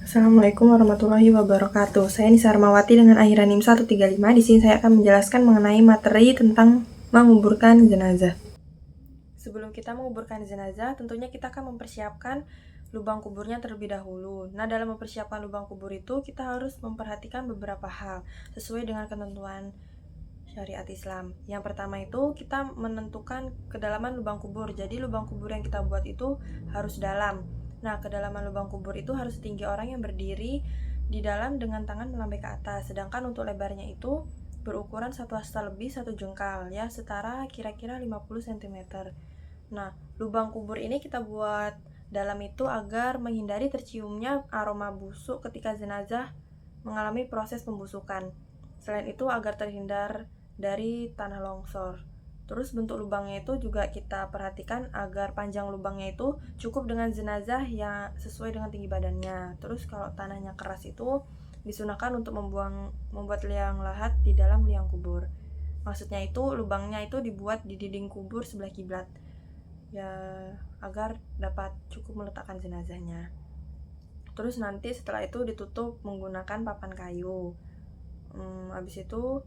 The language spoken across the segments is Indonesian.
Assalamualaikum warahmatullahi wabarakatuh. Saya Nisa Armawati dengan akhiran NIM 135. Di sini saya akan menjelaskan mengenai materi tentang menguburkan jenazah. Sebelum kita menguburkan jenazah, tentunya kita akan mempersiapkan lubang kuburnya terlebih dahulu. Nah, dalam mempersiapkan lubang kubur itu, kita harus memperhatikan beberapa hal sesuai dengan ketentuan syariat Islam. Yang pertama itu, kita menentukan kedalaman lubang kubur. Jadi, lubang kubur yang kita buat itu harus dalam. Nah, kedalaman lubang kubur itu harus setinggi orang yang berdiri di dalam dengan tangan melambai ke atas. Sedangkan untuk lebarnya itu berukuran 1 hasta lebih 1 jengkal, ya setara kira-kira 50 cm. Nah, lubang kubur ini kita buat dalam itu agar menghindari terciumnya aroma busuk ketika jenazah mengalami proses pembusukan. Selain itu agar terhindar dari tanah longsor. Terus bentuk lubangnya itu juga kita perhatikan agar panjang lubangnya itu cukup dengan jenazah yang sesuai dengan tinggi badannya. Terus kalau tanahnya keras itu disunahkan untuk membuat liang lahat di dalam liang kubur. Maksudnya itu lubangnya itu dibuat di dinding kubur sebelah kiblat, ya agar dapat cukup meletakkan jenazahnya. Terus nanti setelah itu ditutup menggunakan papan kayu. Habis itu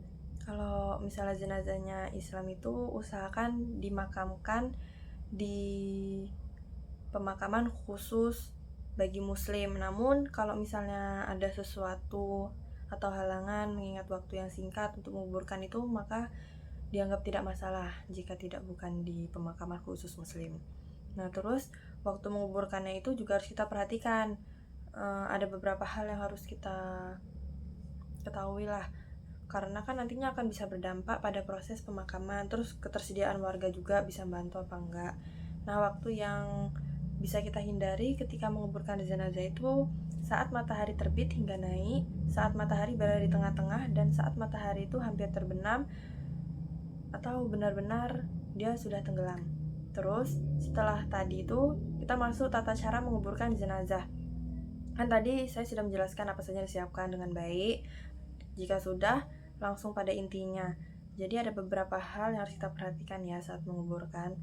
kalau misalnya jenazahnya Islam itu usahakan dimakamkan di pemakaman khusus bagi muslim. Namun kalau misalnya ada sesuatu atau halangan mengingat waktu yang singkat untuk menguburkan itu, maka dianggap tidak masalah jika tidak bukan di pemakaman khusus muslim. Nah, terus waktu menguburkannya itu juga harus kita perhatikan. Ada beberapa hal yang harus kita ketahui lah, karena kan nantinya akan bisa berdampak pada proses pemakaman. Terus ketersediaan warga juga bisa bantu apa enggak. Nah, waktu yang bisa kita hindari ketika menguburkan jenazah itu saat matahari terbit hingga naik, saat matahari berada di tengah-tengah, dan saat matahari itu hampir terbenam atau benar-benar dia sudah tenggelam. Terus setelah tadi itu kita masuk tata cara menguburkan jenazah. Kan tadi saya sudah menjelaskan apa saja yang disiapkan dengan baik. Jika sudah, langsung pada intinya. Jadi ada beberapa hal yang harus kita perhatikan ya saat menguburkan.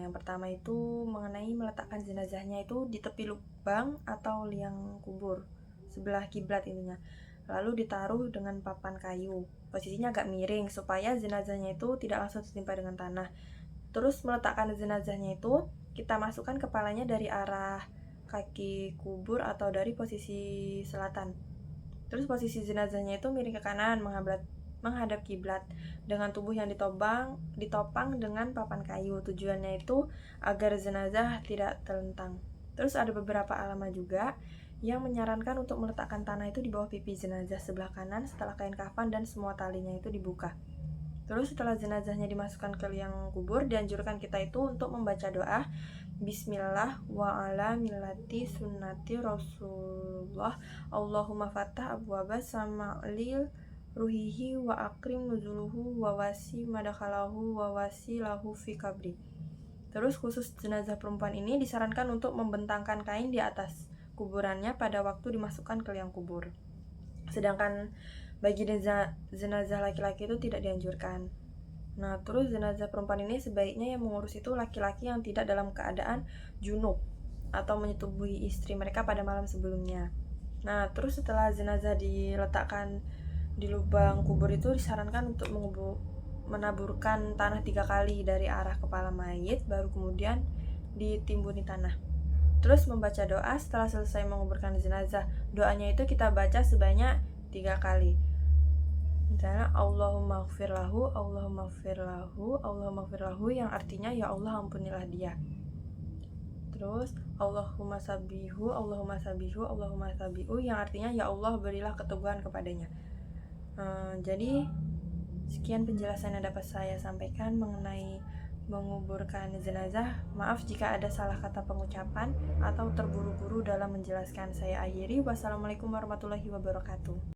Yang pertama itu mengenai meletakkan jenazahnya itu di tepi lubang atau liang kubur sebelah kiblat ininya. Lalu ditaruh dengan papan kayu. Posisinya agak miring supaya jenazahnya itu tidak langsung tertimpa dengan tanah. Terus meletakkan jenazahnya itu kita masukkan kepalanya dari arah kaki kubur atau dari posisi selatan. Terus posisi jenazahnya itu miring ke kanan menghadap kiblat dengan tubuh yang ditopang dengan papan kayu. Tujuannya itu agar jenazah tidak terlentang. Terus ada beberapa ulama juga yang menyarankan untuk meletakkan tanah itu di bawah pipi jenazah sebelah kanan setelah kain kafan dan semua talinya itu dibuka. Terus setelah jenazahnya dimasukkan ke liang kubur, dianjurkan kita itu untuk membaca doa Bismillah wa ala millati sunnati Rasulullah Allahumma fatah abwaba sama'lil ruhihi wa akrim nuzuluhu wa wasi madakhalahu wa wasi lahu fi kabri. Terus khusus jenazah perempuan ini disarankan untuk membentangkan kain di atas kuburannya pada waktu dimasukkan ke liang kubur. Sedangkan bagi jenazah laki-laki itu tidak dianjurkan. Nah, terus jenazah perempuan ini sebaiknya yang mengurus itu laki-laki yang tidak dalam keadaan junub atau menyetubuhi istri mereka pada malam sebelumnya. Nah, terus setelah jenazah diletakkan di lubang kubur itu disarankan untuk menaburkan tanah 3 kali dari arah kepala mayit, baru kemudian ditimbuni tanah. Terus membaca doa setelah selesai menguburkan jenazah. Doanya itu kita baca sebanyak 3 kali. Misalnya Allahumma gfir lahu, Allahumma gfir lahu, Allahumma gfir lahu, yang artinya ya Allah ampunilah dia. Terus Allahumma sabihu, Allahumma sabihu, Allahumma sabihu, yang artinya ya Allah berilah keteguhan kepadanya. Jadi sekian penjelasan yang dapat saya sampaikan mengenai menguburkan jenazah. Maaf jika ada salah kata pengucapan atau terburu-buru dalam menjelaskan. Saya akhiri. Wassalamualaikum warahmatullahi wabarakatuh.